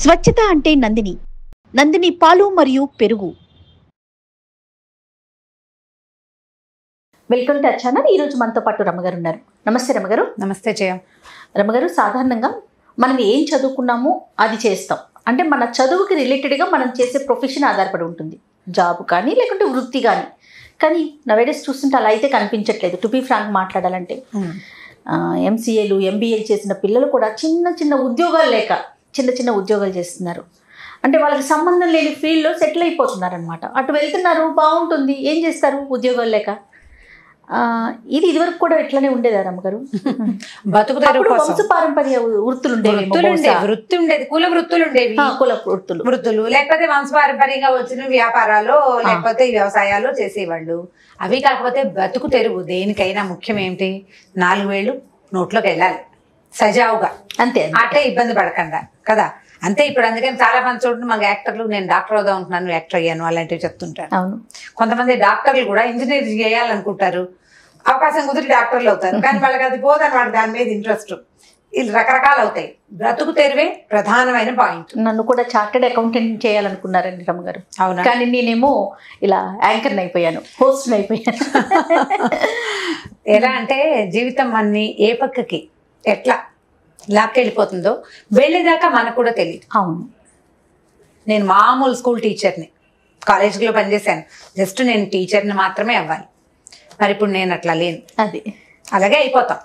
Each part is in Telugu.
స్వచ్ఛత అంటే నందిని. నందిని పాలు మరియు పెరుగు. Welcome to channel. ఈరోజు మనతో పాటు రమగారు ఉన్నారు. నమస్తే రమగారు. నమస్తే జయ. రమగారు, సాధారణంగా మనం ఏం చదువుకున్నామో అది చేస్తాం. అంటే మన చదువుకి రిలేటెడ్గా మనం చేసే ప్రొఫెషన్ ఆధారపడి ఉంటుంది, జాబ్ కానీ లేకుంటే వృత్తి కానీ. కానీ నవేడేస్ చూస్తుంటే అలా అయితే కనిపించట్లేదు. టు బీ ఫ్రాంక్ మాట్లాడాలంటే ఎంసీఏలు ఎంబీఏలు చేసిన పిల్లలు కూడా చిన్న చిన్న ఉద్యోగాలు లేక చిన్న చిన్న ఉద్యోగాలు చేస్తున్నారు. అంటే వాళ్ళకి సంబంధం లేని ఫీల్డ్లో సెటిల్ అయిపోతున్నారు అనమాట. అటు వెళ్తున్నారు, బాగుంటుంది, ఏం చేస్తారు ఉద్యోగాలు లేక. ఇదివరకు కూడా ఇట్లానే ఉండేదా రమ్మగారు? వంశపారంపర్య వృత్తులు ఉండేవి, వృత్తి ఉండేది, కుల వృత్తులు ఉండేవి, వృత్తులు లేకపోతే వంశపారంపర్యంగా వచ్చిన వ్యాపారాలు లేకపోతే వ్యవసాయాలు చేసేవాళ్ళు. అవి కాకపోతే బతుకు తెరువు దేనికైనా ముఖ్యం ఏమిటి? 4 వేళ్ళు నోట్లోకి వెళ్ళాలి సజావుగా, అంతే. అట్లే ఇబ్బంది పడకుండా కదా, అంతే. ఇప్పుడు అందుకని చాలా మంది చూడండి, మాకు యాక్టర్లు, నేను డాక్టర్ అవుదాం అనుకున్నాను, యాక్టర్ అయ్యాను అలాంటివి చెప్తుంటారు. అవును. కొంతమంది డాక్టర్లు కూడా ఇంజనీర్ చేయాలనుకుంటారు, అవకాశం కుదిరి డాక్టర్లు అవుతారు, కానీ వాళ్ళకి అది పోదని వాడు దాని మీద ఇంట్రెస్ట్. ఇది రకరకాలు అవుతాయి. బ్రతుకు తెరువే ప్రధానమైన పాయింట్. నన్ను కూడా చార్టెడ్ అకౌంటెంట్ చేయాలనుకున్నారండి రమ్మగారు. అవునా? కానీ నేనేమో ఇలా యాంకర్ని అయిపోయాను, హోస్ట్ని అయిపోయాను. ఎలా అంటే జీవితం అన్ని ఏ పక్కకి ఎట్లా లాక్కెళ్ళిపోతుందో వెళ్ళేదాకా మనకు కూడా తెలియదు. అవును. నేను మామూలు స్కూల్ టీచర్ని, కాలేజీలో పనిచేశాను. జస్ట్ నేను టీచర్ని మాత్రమే అవ్వాలి. మరి ఇప్పుడు నేను అట్లా లేను, అది అలాగే అయిపోతాం.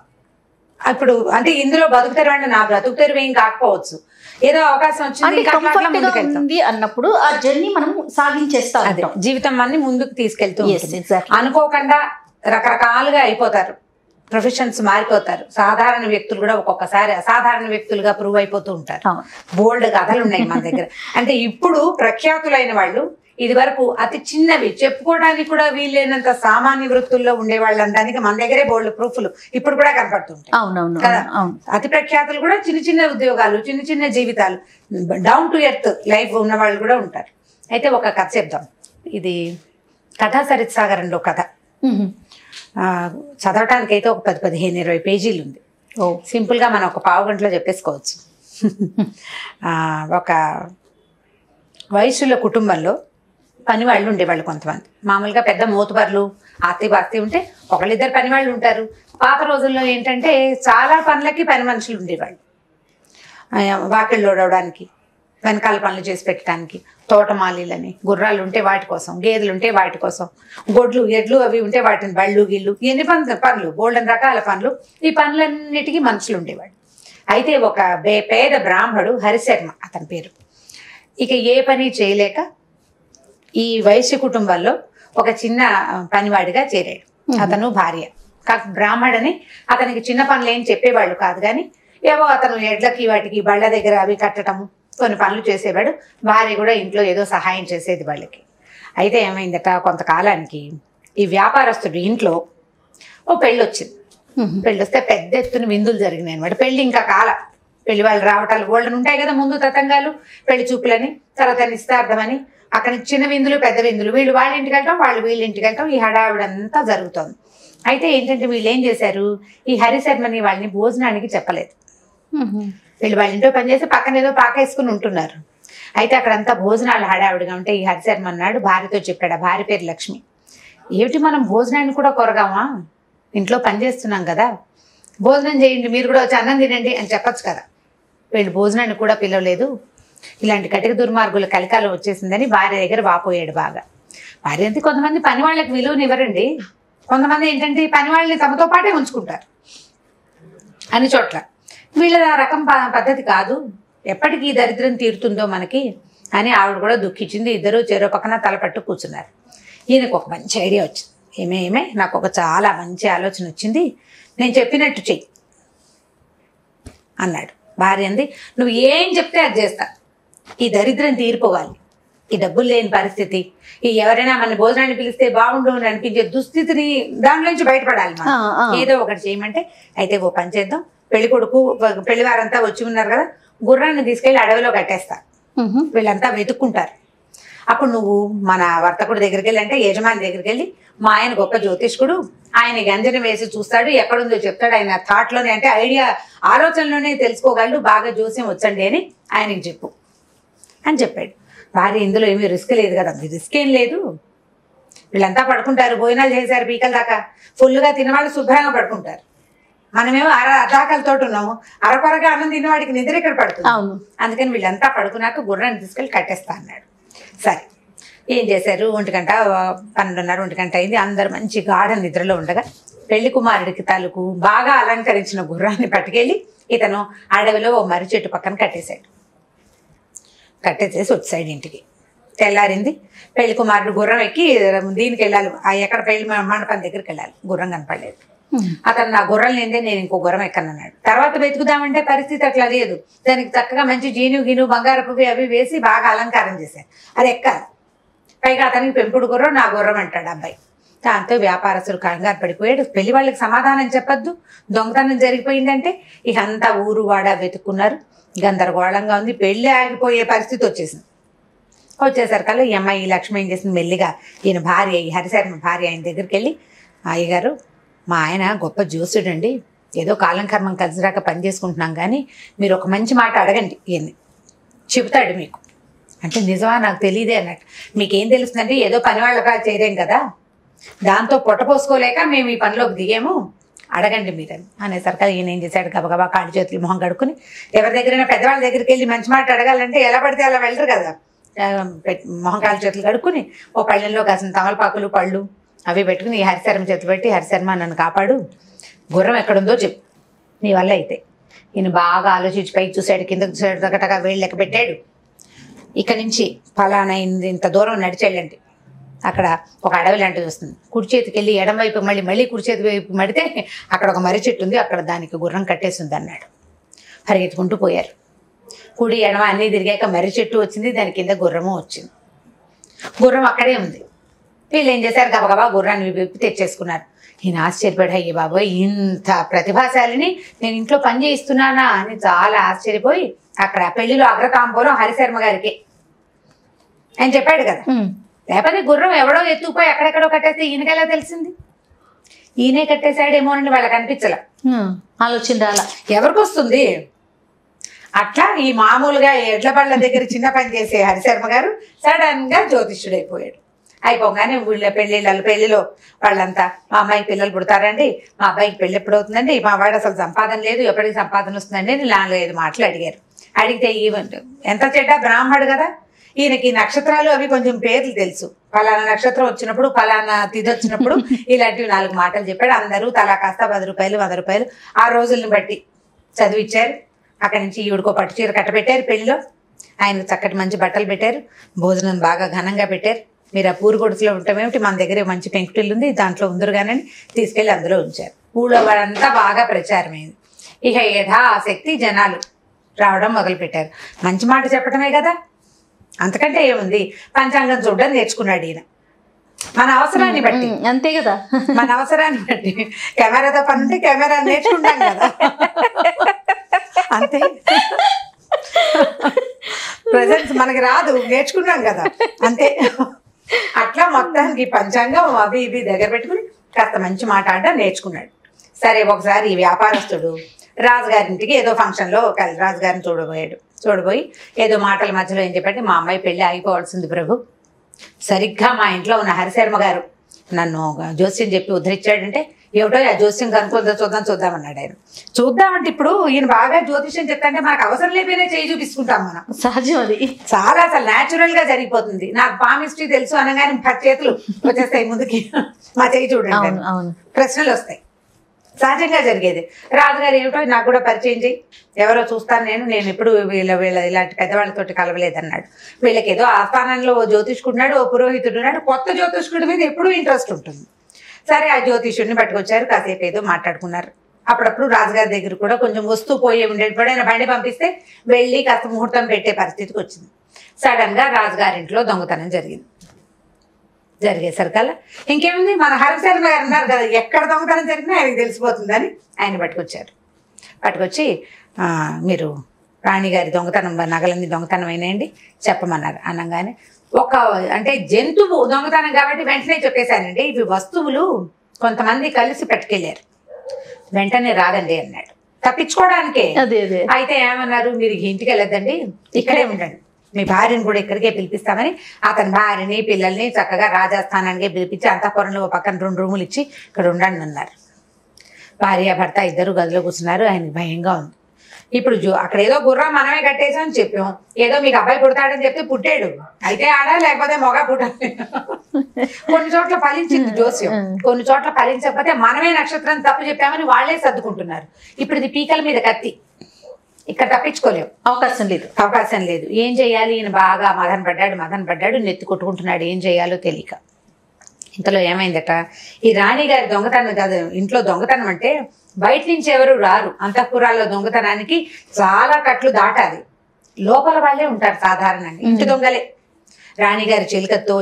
ఇప్పుడు అంటే ఇందులో బతుకు తెరువు అంటే నా బ్రతుకు తెరువు ఏం కాకపోవచ్చు, ఏదో అవకాశం వచ్చింది అన్నప్పుడు ఆ జర్నీ మనం సాగించేస్తాం. అదే జీవితం అన్ని ముందుకు తీసుకెళ్తూ అనుకోకుండా రకరకాలుగా అయిపోతారు, ప్రొఫెషన్స్ మారిపోతారు. సాధారణ వ్యక్తులు కూడా ఒక్కొక్కసారి అసాధారణ వ్యక్తులుగా ప్రూవ్ అయిపోతూ ఉంటారు. బోల్డ్ కథలు ఉన్నాయి మన దగ్గర. అంటే ఇప్పుడు ప్రఖ్యాతులైన వాళ్ళు ఇది వరకు అతి చిన్నవి చెప్పుకోవడానికి కూడా వీలైనంత సామాన్య వృత్తుల్లో ఉండేవాళ్ళు అనడానికి మన దగ్గరే బోల్డ్ ప్రూఫ్లు ఇప్పుడు కూడా కనపడుతుంటాయి. అవునవును కదా. అతి ప్రఖ్యాతులు కూడా చిన్న చిన్న ఉద్యోగాలు, చిన్న చిన్న జీవితాలు, డౌన్ టు ఎర్త్ లైఫ్ ఉన్న వాళ్ళు కూడా ఉంటారు. అయితే ఒక కథ చెప్దాం. ఇది కథా సరిత్ సాగరంలో కథ. చదవటానికి అయితే ఒక 10-15-20 పేజీలు ఉంది. సింపుల్గా మనం ఒక పావు గంటలో చెప్పేసుకోవచ్చు. ఒక వయసుల కుటుంబంలో పనివాళ్ళు ఉండేవాళ్ళు కొంతమంది. మామూలుగా పెద్ద మోతుబర్లు ఆస్తి ఉంటే ఒకళ్ళిద్దరు పనివాళ్ళు ఉంటారు. పాత రోజుల్లో ఏంటంటే చాలా పనులకి పని మనుషులు ఉండేవాళ్ళు. వాకిళ్ళు ఓడవడానికి, వెనకాల పనులు చేసి పెట్టడానికి, తోటమాలీలని, గుర్రాలు ఉంటే వాటి కోసం, గేదెలు ఉంటే వాటి కోసం, గొడ్లు ఎడ్లు అవి ఉంటే వాటిని బళ్ళు గిళ్ళు, ఎన్ని పనులు, బోల్డెన్ రకాల పనులు. ఈ పనులన్నిటికీ మనుషులు ఉండేవాళ్ళు. అయితే ఒక పేద బ్రాహ్మడు, హరిశర్మ అతని పేరు, ఇక ఏ పని చేయలేక ఈ వైశ్య కుటుంబంలో ఒక చిన్న పనివాడిగా చేరాడు. అతను భార్య బ్రాహ్మడని అతనికి చిన్న పనులు ఏం చెప్పేవాళ్ళు కాదు, కానీ ఏవో అతను ఎడ్లకి వాటికి బళ్ళ దగ్గర అవి కట్టడము కొన్ని పనులు చేసేవాడు. భార్య కూడా ఇంట్లో ఏదో సహాయం చేసేది వాళ్ళకి. అయితే ఏమైందట, కొంతకాలానికి ఈ వ్యాపారస్తుడు ఇంట్లో ఓ పెళ్ళి వచ్చింది. పెళ్ళి వస్తే పెద్ద ఎత్తున విందులు జరిగినాయి అనమాట. పెళ్ళి ఇంకా పెళ్లి వాళ్ళు రావటాలు గోల్డెన్ ఉంటాయి కదా, ముందు తతంగాలు, పెళ్లి చూపులని, తర్వాత నిశ్చితార్థమని, అక్కడ చిన్న విందులు పెద్ద విందులు, వీళ్ళు వాళ్ళ ఇంటికి వెళ్ళటం, వాళ్ళు వీళ్ళ ఇంటికి వెళ్ళటం, ఈ హడావిడంతా జరుగుతోంది. అయితే ఏంటంటే వీళ్ళు ఏం చేశారు, ఈ హరిశర్మని వాళ్ళని భోజనానికి చెప్పలేదు. వీళ్ళు వాళ్ళ ఇంట్లో పనిచేసి పక్కన ఏదో పాకేసుకుని ఉంటున్నారు. అయితే అక్కడంతా భోజనాలు హడావిడిగా ఉంటే ఈ హరిశర్మ అన్నాడు, భార్యతో చెప్పాడు, ఆ భార్య పేరు లక్ష్మి, ఏమిటి మనం భోజనాన్ని కూడా కొరగామా, ఇంట్లో పనిచేస్తున్నాం కదా, భోజనం చేయండి, మీరు కూడా వచ్చి అన్నం తినండి అని చెప్పచ్చు కదా. వీళ్ళు భోజనాన్ని కూడా పిలవలేదు. ఇలాంటి కటిక దుర్మార్గుల కలికాలం వచ్చేసిందని భార్య దగ్గర వాపోయాడు బాగా. భార్య అంటే కొంతమంది పని వాళ్ళకి విలువనివ్వరండి, కొంతమంది ఏంటంటే ఈ పని వాళ్ళని తమతో పాటే ఉంచుకుంటారు అన్ని చోట్ల. వీళ్ళ రకం పద్ధతి కాదు, ఎప్పటికీ దరిద్రం తీరుతుందో మనకి అని ఆవిడ కూడా దుఃఖించింది. ఇద్దరు చెరో పక్కన తలపట్టు కూర్చున్నారు. ఈయనకు ఒక మంచి ఐడియా వచ్చింది. ఏమే నాకు ఒక చాలా మంచి ఆలోచన వచ్చింది, నేను చెప్పినట్టు చెయ్యి అన్నాడు. భార్య అంది, నువ్వు ఏం చెప్తే అది చేస్తా, ఈ దరిద్రం తీరిపోవాలి, ఈ డబ్బులు లేని పరిస్థితి, ఈ ఎవరైనా మన భోజనాన్ని పిలిస్తే బాగుండు అని అనిపించే దుస్థితిని దాంట్లో నుంచి బయటపడాలి, ఏదో ఒకటి చేయమంటే. అయితే ఓ పని చేద్దాం, పెళ్లి కొడుకు పెళ్లివారంతా వచ్చి ఉన్నారు కదా, గుర్రాన్ని తీసుకెళ్లి అడవిలో కట్టేస్తా, వీళ్ళంతా వెతుక్కుంటారు. అప్పుడు నువ్వు మన వర్తకుడి దగ్గరికి వెళ్ళి, అంటే యజమాని దగ్గరికి వెళ్ళి, మా ఆయన గొప్ప జ్యోతిష్కుడు, ఆయన గంజన వేసి చూస్తాడు, ఎక్కడుందో చెప్తాడు, ఆయన థాట్లోనే అంటే ఐడియా ఆలోచనలోనే తెలుసుకోగలడు, బాగా జోస్యం వచ్చండి అని ఆయనకి చెప్పు. అని చెప్పాడు. భార్య ఇందులో ఏమీ రిస్క్ లేదు కదా, రిస్క్ ఏం లేదు, వీళ్ళంతా పడుకుంటారు, భోజనాలు చేశారు పీకల దాకా, ఫుల్గా తినవాళ్ళు శుభ్రంగా పడుకుంటారు, మనమేమో అర్ధాకలతో ఉన్నాము, అరకొరగా అన్నం తినేవాడికి నిద్ర ఇక్కడ పడుతుంది. అందుకని వీళ్ళంతా పడుకున్నాక గుర్రాన్ని తీసుకెళ్ళి కట్టేస్తా అన్నాడు. సరే ఏం చేశారు, 1 గంట 12:30 1 గంట అయింది. అందరు మంచి గాఢ నిద్రలో ఉండగా పెళ్లి కుమారుడికి తాలూకు బాగా అలంకరించిన గుర్రాన్ని పట్టుకెళ్ళి ఇతను అడవిలో ఓ మర్రి చెట్టు పక్కన కట్టేశాడు. కట్టేసేసి వచ్చాడు ఇంటికి. తెల్లారింది. పెళ్లి కుమారుడు గుర్రం ఎక్కి దీనికి వెళ్ళాలి, ఎక్కడ పెళ్లి మండపం దగ్గరికి వెళ్ళాలి. గుర్రం కనపడలేదు. అతను నా గుర్రం లేదే నేను ఇంకో గుర్రం ఎక్కనన్నాడు. తర్వాత వెతుకుదామంటే పరిస్థితి అట్లా లేదు. దానికి చక్కగా మంచి జీను బంగారపువి అవి వేసి బాగా అలంకారం చేశారు. అది ఎక్కాలి. పైగా అతనికి పెంపుడు గుర్రం, నా గుర్రం అంటాడు అబ్బాయి. దాంతో వ్యాపారస్తుడు కంగారు పడిపోయాడు. పెళ్లి వాళ్ళకి సమాధానం చెప్పద్దు, దొంగతనం జరిగిపోయిందంటే ఇక అంతా ఊరు వాడ వెతుక్కున్నారు. గందరగోళంగా ఉంది. పెళ్లి ఆగిపోయే పరిస్థితి వచ్చేసింది. వచ్చేసరికల్లా ఈ అమ్మాయి లక్ష్మి ఏం చేసింది, మెల్లిగా ఈయన భార్య, ఈ హరిశర్మ భార్య ఆయన దగ్గరికి వెళ్ళి, అయ్యగారు మా ఆయన గొప్ప జ్యోతిష్యుడండి, ఏదో కాలం కర్మం కలిసిరాక పని చేసుకుంటున్నాం, కానీ మీరు ఒక మంచి మాట అడగండి, ఈయన్ని చెబుతాడు మీకు. అంటే నిజమా, నాకు తెలియదే అన్నట్టు. మీకేం తెలుస్తుందంటే ఏదో పని వాళ్ళగా చేరాం కదా, దాంతో పొట్టపోసుకోలేక మేము ఈ పనిలోకి దిగాము, అడగండి మీరని అనేసరికి ఈయన ఏం చేశాడు, గబగబా కాళ్ళు చేతులు మొహం కడుక్కుని, ఎవరి దగ్గరైనా పెద్దవాళ్ళ దగ్గరికి వెళ్ళి మంచి మాట అడగాలంటే ఎలా పడితే అలా వెళ్ళరు కదా, మొహం కాళ్ళు చేతులు కడుక్కుని ఓ పళ్ళెంలో కాసిన తమలపాకులు పళ్ళు అవి పెట్టుకుని ఈ హరిశర్మ చేతులు పెట్టి, హరిశర్మ నన్ను కాపాడు, గుర్రం ఎక్కడుందో చెప్పు నీ వల్ల అయితే. ఈయన బాగా ఆలోచించి పైకి చూశాడు, కిందకు చూశాడు, తగటగా వేళ్ళు లెక్క పెట్టాడు. ఇక్కడి నుంచి ఫలానా ఇంత దూరం నడిచెళ్ళండి, అక్కడ ఒక అడవి లాంటిది వస్తుంది, కుడి చేతికి వెళ్ళి ఎడం వైపు మళ్ళీ కుడి చేతి వైపు మడితే అక్కడ ఒక మర్రి చెట్టు ఉంది, అక్కడ దానికి గుర్రం కట్టేస్తుంది అన్నాడు. పరిగెత్తుకుంటూ పోయారు. కుడి ఎడమ అన్నీ తిరిగాక మర్రి చెట్టు వచ్చింది, దాని కింద గుర్రము వచ్చింది. గుర్రం అక్కడే ఉంది. వీళ్ళు ఏం చేశారు, గబగబా గుర్రాన్ని విప్పి తెచ్చేసుకున్నారు. ఈయన ఆశ్చర్యపడి, అయ్యి బాబోయ్ ఇంత ప్రతిభాశాలిని నేను ఇంట్లో పని చేయిస్తున్నానా అని చాలా ఆశ్చర్యపోయి, అక్కడ పెళ్లిలో అగ్రతాంబూలం హరిశర్మ గారికి ఆయన చెప్పాడు కదా, లేకపోతే గుర్రం ఎవడో ఎత్తుకుపోయి అక్కడెక్కడో కట్టేస్తే ఈయనకెలా తెలిసింది, ఈయనే కట్టేశాడేమోనని వాళ్ళకి అనిపించలే, ఆలోచన రాలా. ఎవరికి వస్తుంది అట్లా. ఈ మామూలుగా ఎడ్ల బళ్ళ దగ్గర చిన్న పని చేసే హరిశర్మ గారు సడన్ గా జ్యోతిష్యుడైపోయాడు. అయిపోగానే వీళ్ళ పెళ్లిలో వాళ్ళంతా, మా అమ్మాయికి పిల్లలు పుడతారండి, మా అబ్బాయికి పెళ్లి ఎప్పుడు అవుతుందండి, మా వాడు అసలు సంపాదన లేదు, ఎప్పటికి సంపాదన వస్తుందండి అని 4-5 మాటలు అడిగారు. అడిగితే ఎంత చెడ్డ బ్రాహ్మడు కదా, ఈయనకి నక్షత్రాలు అవి కొంచెం పేర్లు తెలుసు, ఫలానా నక్షత్రం వచ్చినప్పుడు ఫలానా తిథి వచ్చినప్పుడు ఇలాంటివి 4 మాటలు చెప్పాడు. అందరూ తలా కాస్త 10 రూపాయలు 100 రూపాయలు ఆ రోజుల్ని బట్టి చదివిచ్చారు. అక్కడి నుంచి ఈవిడికో పట్టు చీర కట్టబెట్టారు. పెళ్లిలో ఆయన చక్కటి మంచి బట్టలు పెట్టారు, భోజనం బాగా ఘనంగా పెట్టారు. మీరు ఆ పూరు గొడుసులో ఉంటామేమిటి, మన దగ్గర మంచి పెంకుటిల్లు ఉంది, దాంట్లో ఉందరుగానని తీసుకెళ్లి అందులో ఉంచారు. ఊళ్ళో వాళ్ళంతా బాగా ప్రచారమైంది. ఇక యథాశక్తి జనాలు రావడం మొదలుపెట్టారు. మంచి మాట చెప్పడమే కదా, అంతకంటే ఏముంది. పంచాంగం చూడడం నేర్చుకున్నాడు ఈయన, మన అవసరాన్ని బట్టి. అంతే కదా, మన అవసరాన్ని బట్టి. కెమెరాతో పని ఉంటే కెమెరా నేర్చుకుంటాం కదా, అంతే. ప్రజెంట్స్ మనకి రాదు, నేర్చుకున్నాం కదా, అంతే. అట్లా మొత్తానికి పంచాంగం అవి ఇవి దగ్గర పెట్టుకుని కాస్త మంచి మాట ఆడడం నేర్చుకున్నాడు. సరే ఒకసారి ఈ వ్యాపారస్తుడు రాజుగారింటికి ఏదో ఫంక్షన్లో రాజుగారిని చూడబోయి ఏదో మాటల మధ్యలో ఏం చెప్పంటే, మా అమ్మాయి పెళ్లి ఆగిపోవాల్సింది ప్రభు, సరిగ్గా మా ఇంట్లో ఉన్న హరిశర్మ గారు నన్ను జోస్యం చెప్పి ఉద్ధరించాడంటే, ఏమిటో ఆ జోస్యం కనుక్కుందో చూద్దామన్నాడు ఆయన. చూద్దామంటే ఇప్పుడు ఈయన బాగా జ్యోతిష్యం చెప్తాంటే మనకు అవసరం లేకపోయినా చేయి చూపించుకుంటాం మనం, సహజం అది, చాలా అసలు న్యాచురల్ గా జరిగిపోతుంది. నాకు పామిస్ట్రీ తెలుసు అనగానే 10 చేతులు వచ్చేస్తాయి ముందుకి, మా చేయి చూడండి, ప్రశ్నలు వస్తాయి, సహజంగా జరిగేది. రాజుగారు ఏమిటో నాకు కూడా పరిచయం చేయి, ఎవరో చూస్తాను నేను ఎప్పుడు వీళ్ళ ఇలాంటి పెద్దవాళ్ళతోటి కలవలేదన్నాడు. వీళ్ళకి ఏదో ఆస్థానంలో ఓ జ్యోతిష్కుడున్నాడు, ఓ పురోహితుడు ఉన్నాడు, కొత్త జ్యోతిష్కుడి మీద ఎప్పుడూ ఇంట్రెస్ట్ ఉంటుంది. సరే ఆ జ్యోతిష్యుడిని పట్టుకొచ్చారు, కాసేపు ఏదో మాట్లాడుకున్నారు. అప్పుడప్పుడు రాజుగారి దగ్గర కూడా కొంచెం వస్తూ పోయే ఉండేటప్పుడు ఆయన బండి పంపిస్తే వెళ్ళి కాస్త ముహూర్తం పెట్టే పరిస్థితికి వచ్చింది. సడన్ గా రాజుగారింట్లో దొంగతనం జరిగేసరికల్లా ఇంకేముంది, మన హరిశర్మ గారు అన్నారు కదా, ఎక్కడ దొంగతనం జరిగినా ఆయనకి తెలిసిపోతుందని ఆయన పట్టుకొచ్చి మీరు రాణిగారి నగలన్నీ దొంగతనం అయినాయండి చెప్పమన్నారు. అనగానే అంటే జంతువు దొంగతనం కాబట్టి వెంటనే చెప్పేశానండి, ఇవి వస్తువులు కొంతమంది కలిసి పట్టుకెళ్ళారు, వెంటనే రాదండి అన్నాడు, తప్పించుకోవడానికే. అయితే ఏమన్నారు, మీరు ఇంటికి వెళ్ళొద్దండి, ఇక్కడే ఉండండి, మీ భార్యను కూడా ఇక్కడికే పిలిపిస్తామని అతని భార్యని పిల్లల్ని చక్కగా రాజస్థానానికి పిలిపించి అంతఃపురంలో ఒక పక్కన 2 రూములు ఇచ్చి ఇక్కడ ఉండండి అన్నారు. భార్య భర్త ఇద్దరు గదిలో కూర్చున్నారు. ఆయనకి భయంగా ఉంది. ఇప్పుడు అక్కడ ఏదో గుర్రం మనమే కట్టేసామని చెప్పాం, ఏదో మీకు అబ్బాయి పుడతాడని చెప్తే పుట్టాడు, అయితే ఆడ లేకపోతే మొగ పుట్టాలి. కొన్ని చోట్ల ఫలించింది జోస్యం, కొన్ని చోట్ల ఫలించకపోతే మనమే నక్షత్రం తప్పు చెప్పామని వాళ్ళే సర్దుకుంటున్నారు. ఇప్పుడు ఇది పీకల మీద కత్తి, ఇక్కడ తప్పించుకోలేము, అవకాశం లేదు. ఏం చేయాలి? ఈయన బాగా మదన పడ్డాడు, నెత్తి కొట్టుకుంటున్నాడు, ఏం చేయాలో తెలియక. ఇంతలో ఏమైందట, ఈ రాణి గారి దొంగతనం కాదు, ఇంట్లో దొంగతనం అంటే బయట నుంచి ఎవరు రారు. అంతఃపురాల్లో దొంగతనానికి చాలా కట్లు దాటాలి, లోపల వాళ్ళే ఉంటారు సాధారణంగా, ఇంటి దొంగలే. రాణిగారి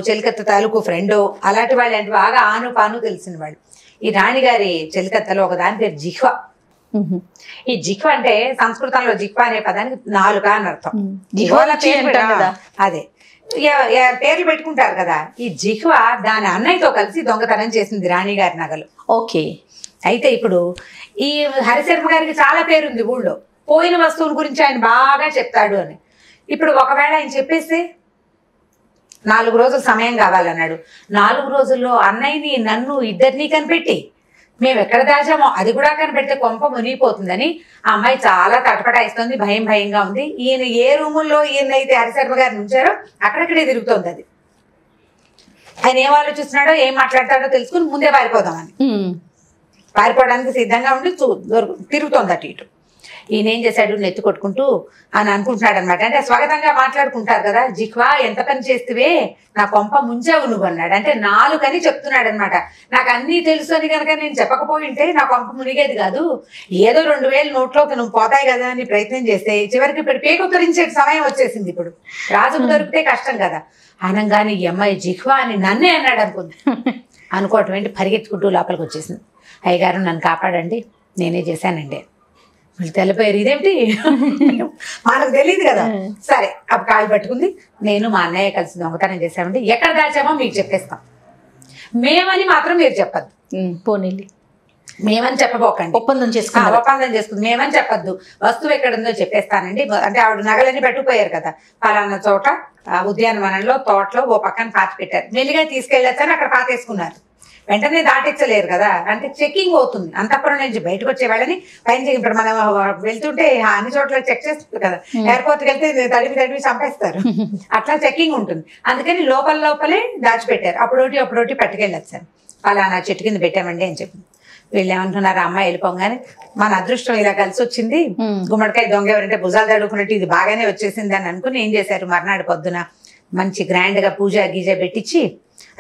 చెలికత్త తాలూకు ఫ్రెండో అలాంటి వాళ్ళు అంటే బాగా ఆను పాను తెలిసిన వాళ్ళు. ఈ రాణిగారి చెలికత్తలో ఒక దాని పేరు జిహ్వ. ఈ జిహ్వ అంటే సంస్కృతంలో జిహ్వ అనే పదానికి 4 అని అర్థం. అదే పేర్లు పెట్టుకుంటారు కదా. ఈ జిహ్వ దాని అన్నయ్యతో కలిసి దొంగతనం చేసింది రాణిగారి నగలు. ఓకే. అయితే ఇప్పుడు ఈ హరిశర్మ గారికి చాలా పేరుంది ఊళ్ళో, పోయిన వస్తువుల గురించి ఆయన బాగా చెప్తాడు అని. ఇప్పుడు ఒకవేళ ఆయన చెప్పేస్తే 4 రోజులు సమయం కావాలన్నాడు. 4 రోజుల్లో అన్నయ్యని నన్ను ఇద్దరినీ కనిపెట్టి మేము ఎక్కడ దాచామో అది కూడా కనిపెడితే కొంప మునిగిపోతుందని ఆ అమ్మాయి చాలా తటపటాయిస్తుంది, భయంగా ఉంది. ఈయన ఏ రూముల్లో ఈయనైతే హరిశర్మ గారిని ఉంచారో అక్కడక్కడే తిరుగుతోంది అది. ఆయన ఏం ఆలోచిస్తున్నాడో ఏం మాట్లాడతాడో తెలుసుకుని ముందే పారిపోదామని, పారిపోవడానికి సిద్ధంగా ఉండి తిరుగుతోంది అటు ఇటు. ఈయన ఏం చేశాడు, నెత్తి కొట్టుకుంటూ అని అనుకుంటున్నాడు అనమాట. అంటే స్వాగతంగా మాట్లాడుకుంటారు కదా, జిహ్వా ఎంత పని చేస్తువే, నా కొంప ముంచావు నువ్వు అన్నాడు. అంటే 4 అని చెప్తున్నాడు అనమాట. నాకు అన్నీ తెలుసు అని కనుక నేను చెప్పకపోయింటే నా కొంప మునిగేది కాదు, ఏదో 2000 నోట్లోకి నువ్వు పోతాయి కదా అని ప్రయత్నం చేస్తే చివరికి ఇప్పుడు పేకుత్తరించే సమయం వచ్చేసింది. ఇప్పుడు రాజుకు దొరికితే కష్టం కదా. అనగానే ఈ అమ్మాయి జిహ్వా అని నన్నే అన్నాడు అనుకుంది. అనుకోవటం ఏంటి, పరిగెత్తుకుంటూ లోపలికి వచ్చేసింది. అయ్యగారు నన్ను కాపాడండి, నేనే చేశానండి. వీళ్ళు తెల్లపోయారు, ఇదేమిటి మనకు తెలియదు కదా. సరే అప్పుడు కాలు పట్టుకుంది, నేను మా అన్నయ్య కలిసి దొంగతనం చేశామండి, ఎక్కడ దాచామో మీకు చెప్పేస్తాం, మేమని మాత్రం మీరు చెప్పద్దు. పోనీలి, మేమని చెప్పబోకండి, ఒప్పందం చేసుకుంది, మేమని చెప్పద్దు, వస్తువు ఎక్కడుందో చెప్పేస్తానండి. అంటే ఆవిడ నగలన్నీ పట్టుకుపోయారు కదా, పలానా చోట ఉద్యానవనంలో తోటలో ఓ పక్కన పాతి పెట్టారు, మెల్లిగా తీసుకెళ్ళొచ్చని అక్కడ పాతేసుకున్నారు. వెంటనే దాటించలేరు కదా, అంటే చెకింగ్ అవుతుంది. అంతఃపురం నుంచి బయటకు వచ్చే వాళ్ళని పైన ఇప్పుడు మనం వెళ్తుంటే అన్ని చోట్ల చెక్ చేస్తుంది కదా, ఎయిర్పోర్ట్కి వెళ్తే తడిపి చంపేస్తారు, అట్లా చెకింగ్ ఉంటుంది. అందుకని లోపలే దాచిపెట్టారు. అప్పుడోటి పట్టుకెళ్ళొచ్చారు. పలానా చెట్టు కింద పెట్టామండి అని చెప్పి. వీళ్ళు ఏమంటున్నారు, అమ్మాయి వెళ్ళిపోగానే మన అదృష్టం ఇలా కలిసి వచ్చింది, గుమ్మడికాయ దొంగ ఎవరంటే భుజాలు తడుకున్నట్టు ఇది బాగానే వచ్చేసింది అని అనుకుని ఏం చేశారు, మర్నాడు పొద్దున మంచి గ్రాండ్ గా పూజ గీజ పెట్టించి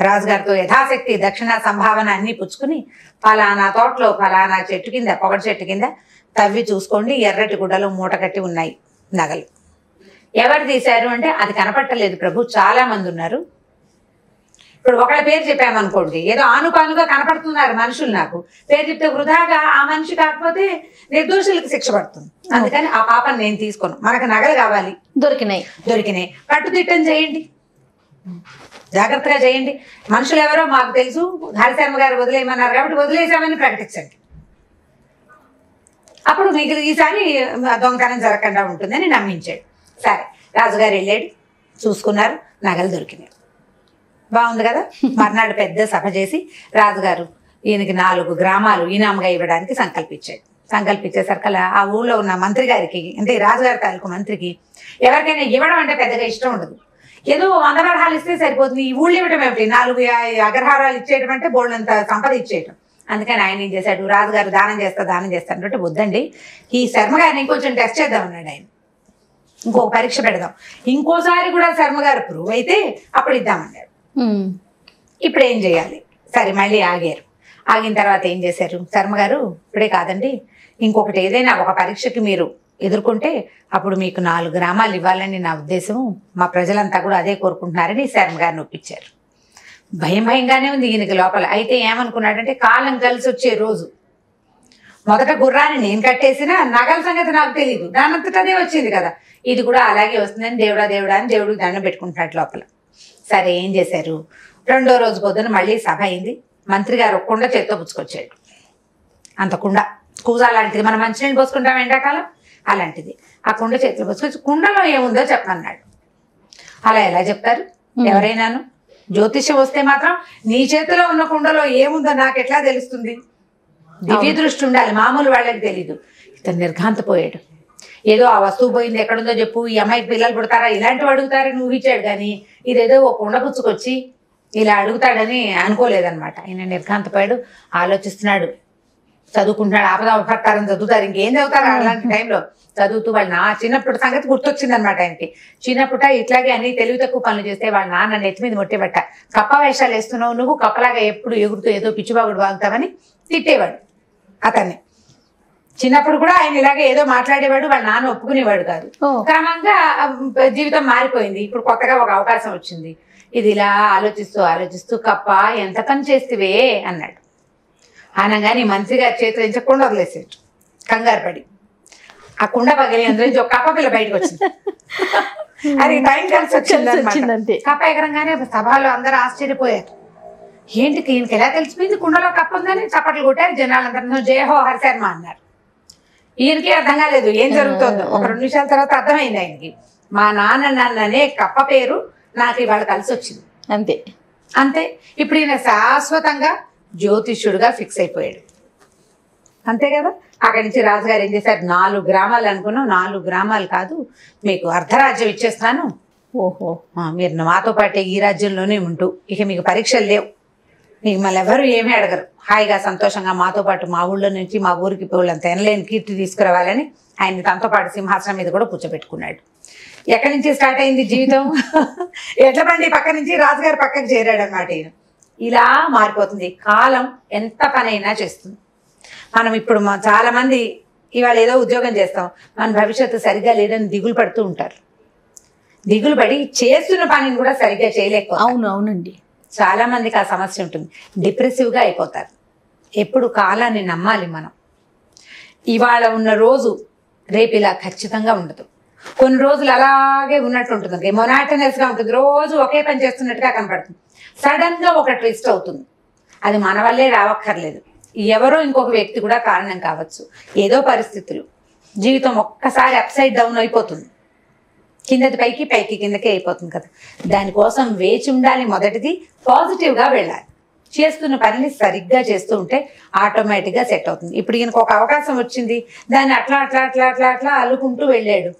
రాజుగారితో యథాశక్తి దక్షిణ సంభావన అన్ని పుచ్చుకుని ఫలానా తోటలో ఫలానా చెట్టు కింద పొగటి చెట్టు కింద తవ్వి చూసుకోండి, ఎర్రటి గుడ్డలో మూట కట్టి ఉన్నాయి నగలు. ఎవరు తీశారు అంటే అది కనపట్టలేదు ప్రభు, చాలా మంది ఉన్నారు. ఇప్పుడు ఒకళ్ళ పేరు చెప్పామనుకోండి, ఏదో ఆనుపానుగా కనపడుతున్నారు మనుషులు, నాకు పేరు చెప్తే వృధాగా ఆ మనిషి కాకపోతే నిర్దోషులకు శిక్ష పడుతుంది. అందుకని ఆ పాపను నేను తీసుకోను, మనకు నగలు కావాలి, దొరికినాయి కట్టుదిట్టం చేయండి, జాగ్రత్తగా చేయండి. మనుషులు ఎవరో మాకు తెలుసు, హరిశర్మ గారు వదిలేయమన్నారు కాబట్టి వదిలేసామని ప్రకటించండి, అప్పుడు మీకు ఈసారి దొంగతనం జరగకుండా ఉంటుందని నమ్మించాడు. సరే రాజుగారు వెళ్ళాడు, చూసుకున్నారు, నగలు దొరికినాయి, బాగుంది కదా. మర్నాడు పెద్ద సభ చేసి రాజుగారు ఈయనకి 4 గ్రామాలు ఈనాముగా ఇవ్వడానికి సంకల్పించేసరికల్లా ఆ ఊళ్ళో ఉన్న మంత్రి గారికి, అంటే రాజుగారి తాలూకు మంత్రికి ఎవరికైనా ఇవ్వడం అంటే పెద్దగా ఇష్టం ఉండదు. ఏదో 100 వరహాలు ఇస్తే సరిపోతుంది, ఈ ఊళ్ళు ఇవ్వడం ఏమిటి, 4 అగ్రహారాలు ఇచ్చేయడం అంటే బోళ్ళంత సంపద ఇచ్చేయటం. అందుకని ఆయన ఏం చేశాడు, రాజుగారు దానం చేస్తా అంటే వద్దండి, ఈ శర్మ గారిని ఇంకొంచెం టెస్ట్ చేద్దాం అన్నాడు ఆయన, ఇంకొక పరీక్ష పెడదాం, ఇంకోసారి కూడా శర్మ గారు ప్రూవ్ అయితే అప్పుడు ఇద్దామన్నాడు. ఇప్పుడు ఏం చేయాలి, సరే మళ్ళీ ఆగిన తర్వాత ఏం చేశారు, శర్మ గారు ఇప్పుడే కాదండి, ఇంకొకటి ఏదైనా ఒక పరీక్షకి మీరు ఎదుర్కొంటే అప్పుడు మీకు 4 గ్రామాలు ఇవ్వాలని నా ఉద్దేశం, మా ప్రజలంతా కూడా అదే కోరుకుంటున్నారని శర్మ గారిని ఒప్పించారు. భయంగానే ఉంది ఈయనకి లోపల. అయితే ఏమనుకున్నాడంటే కాలం కలిసి వచ్చే రోజు, మొదట గుర్రాన్ని నేను కట్టేసినా నగల సంగతి నాకు తెలియదు, దానంతట అదే వచ్చింది కదా, ఇది కూడా అలాగే వస్తుందని దేవుడా అని దేవుడికి దండం పెట్టుకుంటున్నాడు లోపల. సరే ఏం చేశారు, 2వ రోజు పొద్దున మళ్ళీ సభ అయింది. మంత్రి గారు ఒక కుండ చేత్తో పుచ్చుకొచ్చాడు, అంత కుండ కూజా లాంటిది, మనం మంచినీళ్ళు పోసుకుంటాం ఎండాకాలం అలాంటిది. ఆ కుండ చేతిలో పోసుకొచ్చి కుండలో ఏముందో చెప్పమన్నాడు. అలా ఎలా చెప్తారు ఎవరైనాను? జ్యోతిష్యం వస్తే మాత్రం నీ చేతిలో ఉన్న కుండలో ఏముందో నాకు ఎట్లా తెలుస్తుంది? దివ్య దృష్టి ఉండాలి, మామూలు వాళ్ళకి తెలీదు. ఇతను నిర్ఘాంతపోయాడు. ఏదో ఆ వస్తువు పోయింది, ఎక్కడుందో చెప్పు, ఈ అమ్మాయికి పిల్లలు పుడతారా ఇలాంటివి అడుగుతారని ఊహించాడు. కానీ ఇదేదో ఒక కుండ పుచ్చుకొచ్చి ఇలా అడుగుతాడని అనుకోలేదన్నమాట. ఆయన నిర్ఘాంతపోయాడు, ఆలోచిస్తున్నాడు, చదువుకుంటున్నాడు. ఆపదాపకారం చదువుతారు, ఇంకేం చదువుతారు అలాంటి టైంలో. చదువుతూ వాళ్ళ నా చిన్నప్పుడు సంగతి గుర్తొచ్చింది అనమాట ఆయనకి. చిన్నప్పుట ఇట్లాగే అన్ని తెలివి తక్కువ పనులు చేస్తే వాళ్ళ నాన్న నెత్తి మీద మొట్టేబట్ట, కప్ప వేషాలు వేస్తున్నావు నువ్వు, కప్పలాగా ఎప్పుడు ఎగురుతూ ఏదో పిచ్చిబాగుడు బాగుతావని తిట్టేవాడు అతన్ని. చిన్నప్పుడు కూడా ఆయన ఇలాగే ఏదో మాట్లాడేవాడు, వాళ్ళ నాన్న ఒప్పుకునేవాడు కాదు. క్రమంగా జీవితం మారిపోయింది. ఇప్పుడు కొత్తగా ఒక అవకాశం వచ్చింది. ఇది ఇలా ఆలోచిస్తూ ఆలోచిస్తూ కప్ప ఎంత పని చేస్తేవే అన్నాడు. అనగానే మంత్రి గారి చేతులు నుంచి కుండ వదిలేసాడు కంగారు పడి. ఆ కుండ పగిలి అందులో నుంచి ఒక కప్ప పిల్ల బయటకు వచ్చింది. అది టైం కలిసి వచ్చింది. కప్ప ఎగరంగానే సభలో అందరూ ఆశ్చర్యపోయారు. ఏంటి ఈయనకి ఎలా తెలిసిపోయింది కుండలో కప్ప ఉందని? చప్పట్లు కొట్టారు జనాలందరూ. జయహో హరిశర్మ అన్నారు. ఈయనకి అర్థం కాలేదు ఏం జరుగుతుందో. ఒక 2 నిమిషాల తర్వాత అర్థమైంది ఆయనకి. మా నాన్ననే కప్ప పేరు నాకు ఇవాళ కలిసి వచ్చింది. అంతే అంతే. ఇప్పుడు ఈయన శాశ్వతంగా జ్యోతిష్యుడుగా ఫిక్స్ అయిపోయాడు. అంతే కదా. అక్కడి నుంచి రాజుగారు ఏం చేశారు, 4 గ్రామాలు అనుకున్నాం, 4 గ్రామాలు కాదు మీకు అర్ధరాజ్యం ఇచ్చేస్తాను. ఓహో, మీరు మాతో పాటే ఈ రాజ్యంలోనే ఉంటూ ఇక మీకు పరీక్షలు లేవు, మీకు మళ్ళీ ఎవరు ఏమీ అడగరు, హాయిగా సంతోషంగా మాతో పాటు మా ఊళ్ళో నుంచి మా ఊరికి పోలంత ఎనలేని కీర్తి తీసుకురావాలని ఆయన తనతో పాటు సింహాసనం మీద కూడా కూర్చోబెట్టుకున్నాడు. ఎక్కడి నుంచి స్టార్ట్ అయింది జీవితం? ఎడ్ల బండి పక్క నుంచి రాజుగారి పక్కకు చేరాడు అనమాట. ఇలా మారిపోతుంది కాలం. ఎంత పనైనా చేస్తుంది. మనం ఇప్పుడు చాలా మంది ఇవాళ ఏదో ఉద్యోగం చేస్తాం, మన భవిష్యత్తు సరిగ్గా లేదని దిగులు పడుతూ ఉంటారు. దిగులు పడి చేస్తున్న పనిని కూడా సరిగ్గా చేయలేకపోతారు. అవునండి, చాలా మందికి ఆ సమస్య ఉంటుంది. డిప్రెసివ్గా అయిపోతారు. ఎప్పుడు కాలాన్ని నమ్మాలి మనం. ఇవాళ ఉన్న రోజు రేపు ఇలా ఖచ్చితంగా ఉండదు. కొన్ని రోజులు అలాగే ఉన్నట్టు ఉంటుంది, మొనాటనస్గా ఉంటుంది, రోజు ఒకే పని చేస్తున్నట్టుగా కనపడుతుంది. సడన్గా ఒక ట్విస్ట్ అవుతుంది. అది మన వల్లే రావక్కర్లేదు, ఎవరో ఇంకొక వ్యక్తి కూడా కారణం కావచ్చు. ఏదో పరిస్థితులు జీవితం ఒక్కసారి అప్సైడ్ డౌన్ అయిపోతుంది. కిందది పైకి, పైకి కిందకే అయిపోతుంది కదా. దానికోసం వేచి ఉండాలి. మొదటిది పాజిటివ్గా వెళ్ళాలి. చేస్తున్న పనిని సరిగ్గా చేస్తూ ఉంటే ఆటోమేటిక్గా సెట్ అవుతుంది. ఇప్పుడు ఈయనకు ఒక అవకాశం వచ్చింది, దాన్ని అట్లా అట్లా అట్లా అట్లా అట్లా అల్లుకుంటూ వెళ్ళాడు.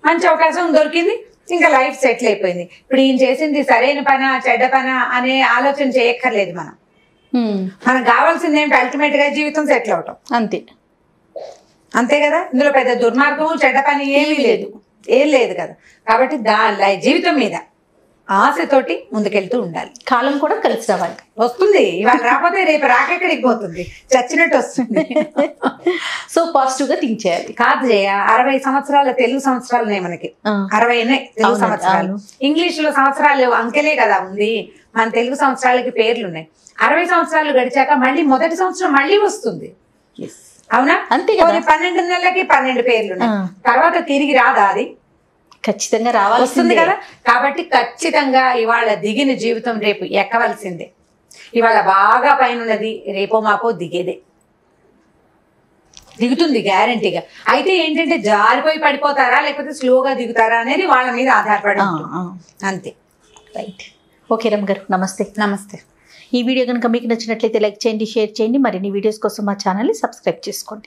మంచి అవకాశం దొరికింది, ఇంకా లైఫ్ సెటిల్ అయిపోయింది. ఇప్పుడు ఈయన చేసింది సరైన పనా చెడ్డ పనా అనే ఆలోచన చేయక్కర్లేదు. మనకు కావాల్సింది ఏమిటి? అల్టిమేట్గా జీవితం సెటిల్ అవటం. అంతే కదా. ఇందులో పెద్ద దుర్మార్గం చెడ్డ పని ఏం లేదు కదా. కాబట్టి జీవితం మీద ఆశతోటి ముందుకెళ్తూ ఉండాలి. కాలం కూడా కలిసి రావాలి. వస్తుంది, ఇవాళ రాకపోతే రేపు రాకెక్కడికి పోతుంది, చచ్చినట్టు వస్తుంది. సో పాజిటివ్ గా థింక్ చేయాలి. కాదు జయ, 60 సంవత్సరాల తెలుగు సంవత్సరాలు ఉన్నాయి మనకి. 60 ఉన్నాయి తెలుగు సంవత్సరాలు. ఇంగ్లీష్ లో సంవత్సరాలు అంకెలే కదా ఉంది, మన తెలుగు సంవత్సరాలకి పేర్లు ఉన్నాయి. 60 సంవత్సరాలు గడిచాక మళ్ళీ మొదటి సంవత్సరం మళ్ళీ వస్తుంది. అవునా? అంతే. 12 నెలలకి 12 పేర్లు ఉన్నాయి. తర్వాత తిరిగి రాదా? అది ఖచ్చితంగా రావాల్సింది కదా. కాబట్టి ఖచ్చితంగా ఇవాళ దిగిన జీవితం రేపు ఎక్కవలసిందే. ఇవాళ బాగా పైన ఉన్నది రేపో మాపో దిగుతుంది గ్యారంటీగా. అయితే ఏంటంటే జారిపోయి పడిపోతారా లేకపోతే స్లోగా దిగుతారా అనేది వాళ్ళ మీద ఆధారపడి అంతే. రైట్. ఓకే రమ్య గారు, నమస్తే. నమస్తే. ఈ వీడియో కనుక మీకు నచ్చినట్లయితే లైక్ చేయండి, షేర్ చేయండి. మరిన్ని వీడియోస్ కోసం మా ఛానల్ని సబ్స్క్రైబ్ చేసుకోండి.